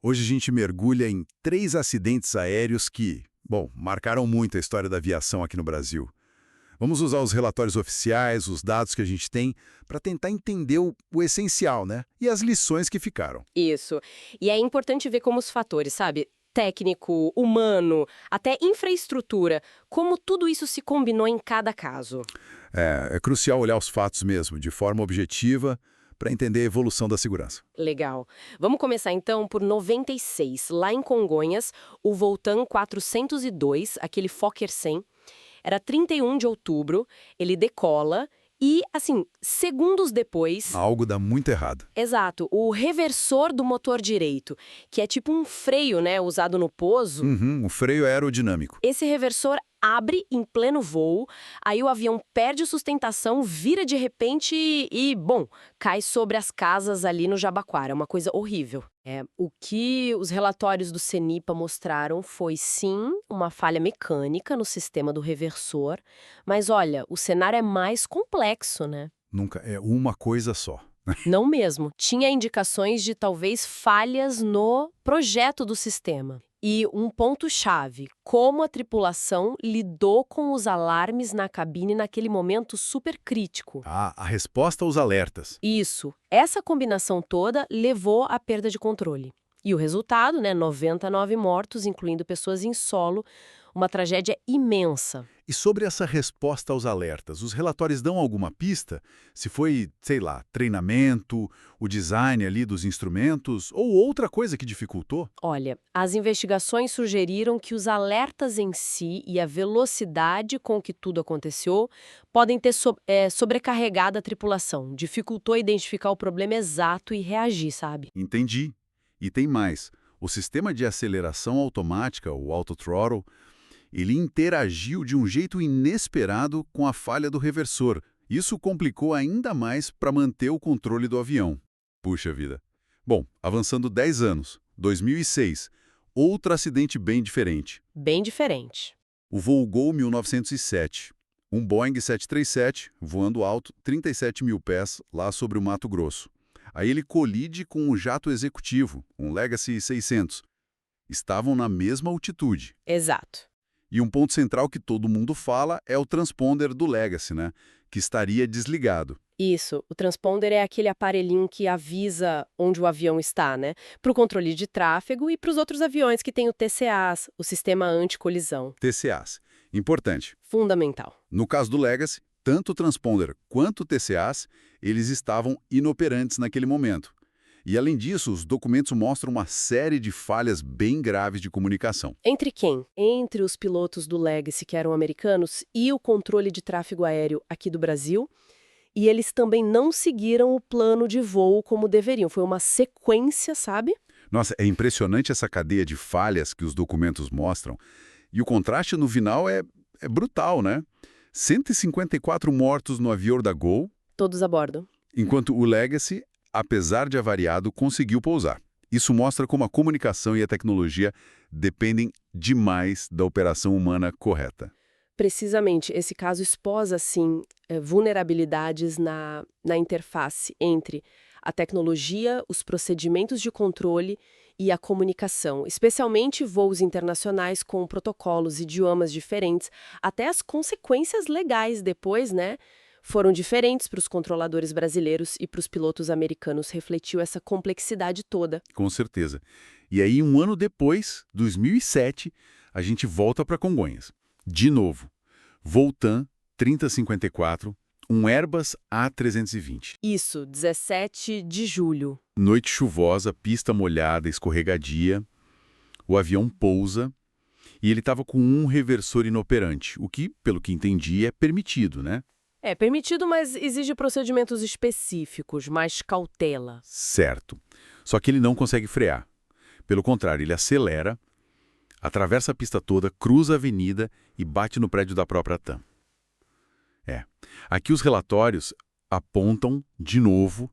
Hoje a gente mergulha em 3 acidentes aéreos que, bom, marcaram muito a história da aviação aqui no Brasil. Vamos usar os relatórios oficiais, os dados que a gente tem, para tentar entender o essencial, né? E as lições que ficaram. Isso. E é importante ver como os fatores, sabe? Técnico, humano, até infraestrutura, como tudo isso se combinou em cada caso. É crucial olhar os fatos mesmo, de forma objetiva, para entender a evolução da segurança. Legal. Vamos começar então por 96, lá em Congonhas, o Voltan 402, aquele Fokker 100, era 31 de outubro, ele decola e, assim, segundos depois. Algo dá muito errado. Exato, o reversor do motor direito, que é tipo um freio, né, usado no pouso. O freio é aerodinâmico. Esse reversor abre em pleno voo, aí o avião perde sustentação, vira de repente bom, cai sobre as casas ali no Jabaquara. É uma coisa horrível. O que os relatórios do CENIPA mostraram foi, sim, uma falha mecânica no sistema do reversor, mas olha, o cenário é mais complexo, né? Nunca é uma coisa só. Não mesmo. Tinha indicações de talvez falhas no projeto do sistema. E um ponto-chave, como a tripulação lidou com os alarmes na cabine naquele momento super crítico. A resposta aos alertas. Isso, essa combinação toda levou à perda de controle. E o resultado, né, 99 mortos, incluindo pessoas em solo, uma tragédia imensa. E sobre essa resposta aos alertas, os relatórios dão alguma pista? Se foi, sei lá, treinamento, o design ali dos instrumentos ou outra coisa que dificultou? Olha, as investigações sugeriram que os alertas em si e a velocidade com que tudo aconteceu podem ter sobrecarregado a tripulação, dificultou identificar o problema exato e reagir, sabe? Entendi. E tem mais. O sistema de aceleração automática, o autothrottle, ele interagiu de um jeito inesperado com a falha do reversor. Isso complicou ainda mais para manter o controle do avião. Puxa vida. Bom, avançando 10 anos, 2006, outro acidente bem diferente. Bem diferente. O voo Gol 1907, um Boeing 737 voando alto 37 mil pés lá sobre o Mato Grosso. Aí ele colide com um jato executivo, um Legacy 600. Estavam na mesma altitude. Exato. E um ponto central que todo mundo fala é o transponder do Legacy, né? Que estaria desligado. Isso, o transponder é aquele aparelhinho que avisa onde o avião está, né? Para o controle de tráfego e para os outros aviões que têm o TCAS, o Sistema Anticolisão. TCAs. Importante. Fundamental. No caso do Legacy, tanto o transponder quanto o TCAs, eles estavam inoperantes naquele momento. E, além disso, os documentos mostram uma série de falhas bem graves de comunicação. Entre quem? Entre os pilotos do Legacy, que eram americanos, e o controle de tráfego aéreo aqui do Brasil. E eles também não seguiram o plano de voo como deveriam. Foi uma sequência, sabe? Nossa, é impressionante essa cadeia de falhas que os documentos mostram. E o contraste no final é brutal, né? 154 mortos no avião da Gol, Todos a bordo. enquanto o Legacy, apesar de avariado, conseguiu pousar. Isso mostra como a comunicação e a tecnologia dependem demais da operação humana correta. Precisamente, esse caso expôs, assim, vulnerabilidades na interface entre a tecnologia, os procedimentos de controle e a comunicação, especialmente voos internacionais com protocolos, idiomas diferentes, até as consequências legais depois, né? Foram diferentes para os controladores brasileiros e para os pilotos americanos, refletiu essa complexidade toda. Com certeza. E aí, um ano depois, 2007, a gente volta para Congonhas. De novo, Voltan 3054, um Airbus A320. Isso, 17 de julho. Noite chuvosa, pista molhada, escorregadia. O avião pousa e ele estava com um reversor inoperante, o que, pelo que entendi, é permitido, né? É permitido, mas exige procedimentos específicos, mais cautela. Certo. Só que ele não consegue frear. Pelo contrário, ele acelera, atravessa a pista toda, cruza a avenida e bate no prédio da própria TAM. Aqui os relatórios apontam, de novo,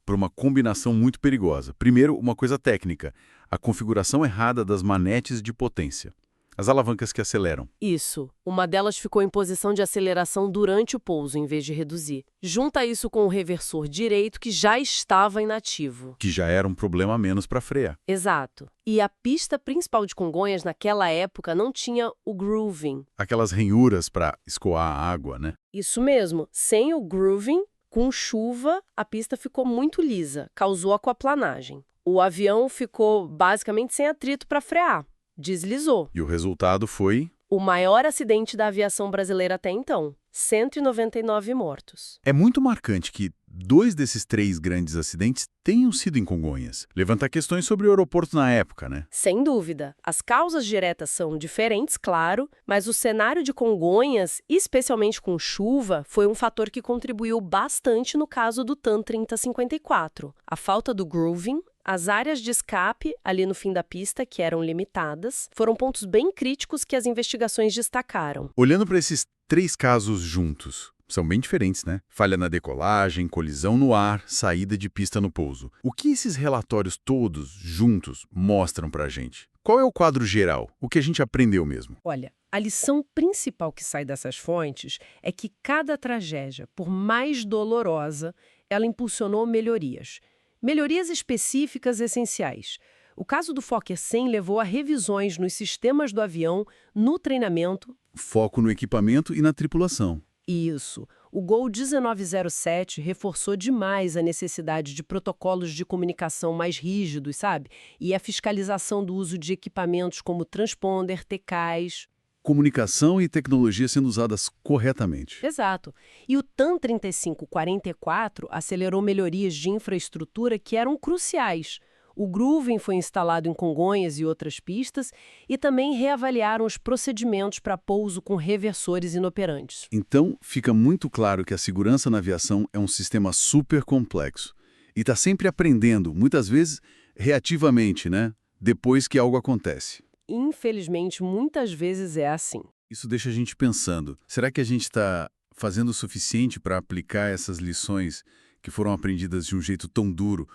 para uma combinação muito perigosa. Primeiro, uma coisa técnica, a configuração errada das manetes de potência. As alavancas que aceleram. Isso. Uma delas ficou em posição de aceleração durante o pouso, em vez de reduzir. Junta isso com o reversor direito, que já estava inativo. Que já era um problema a menos para frear. Exato. E a pista principal de Congonhas, naquela época, não tinha o grooving. Aquelas ranhuras para escoar a água, né? Isso mesmo. Sem o grooving, com chuva, a pista ficou muito lisa, causou aquaplanagem. O avião ficou basicamente sem atrito para frear. Deslizou. E o resultado foi... O maior acidente da aviação brasileira até então. 199 mortos. É muito marcante que 2 desses 3 grandes acidentes tenham sido em Congonhas. Levanta questões sobre o aeroporto na época, né? Sem dúvida. As causas diretas são diferentes, claro, mas o cenário de Congonhas, especialmente com chuva, foi um fator que contribuiu bastante no caso do TAM 3054. A falta do grooving, as áreas de escape, ali no fim da pista, que eram limitadas, foram pontos bem críticos que as investigações destacaram. Olhando para esses 3 casos juntos, são bem diferentes, né? Falha na decolagem, colisão no ar, saída de pista no pouso. O que esses relatórios todos, juntos, mostram pra gente? Qual é o quadro geral? O que a gente aprendeu mesmo? Olha, a lição principal que sai dessas fontes é que cada tragédia, por mais dolorosa, ela impulsionou melhorias. Melhorias específicas essenciais. O caso do Fokker 100 levou a revisões nos sistemas do avião, no treinamento. Foco no equipamento e na tripulação. Isso. O Gol 1907 reforçou demais a necessidade de protocolos de comunicação mais rígidos, sabe? E a fiscalização do uso de equipamentos como transponder, TCAS. Comunicação e tecnologia sendo usadas corretamente. Exato. E o TAM 3544 acelerou melhorias de infraestrutura que eram cruciais. O grooving foi instalado em Congonhas e outras pistas e também reavaliaram os procedimentos para pouso com reversores inoperantes. Então, fica muito claro que a segurança na aviação é um sistema super complexo. E está sempre aprendendo, muitas vezes reativamente, né? Depois que algo acontece. Infelizmente, muitas vezes é assim. Isso deixa a gente pensando, será que a gente está fazendo o suficiente para aplicar essas lições que foram aprendidas de um jeito tão duro,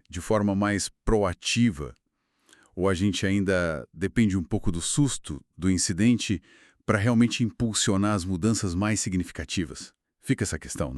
de forma mais proativa? Ou a gente ainda depende um pouco do susto, do incidente, para realmente impulsionar as mudanças mais significativas? Fica essa questão, né?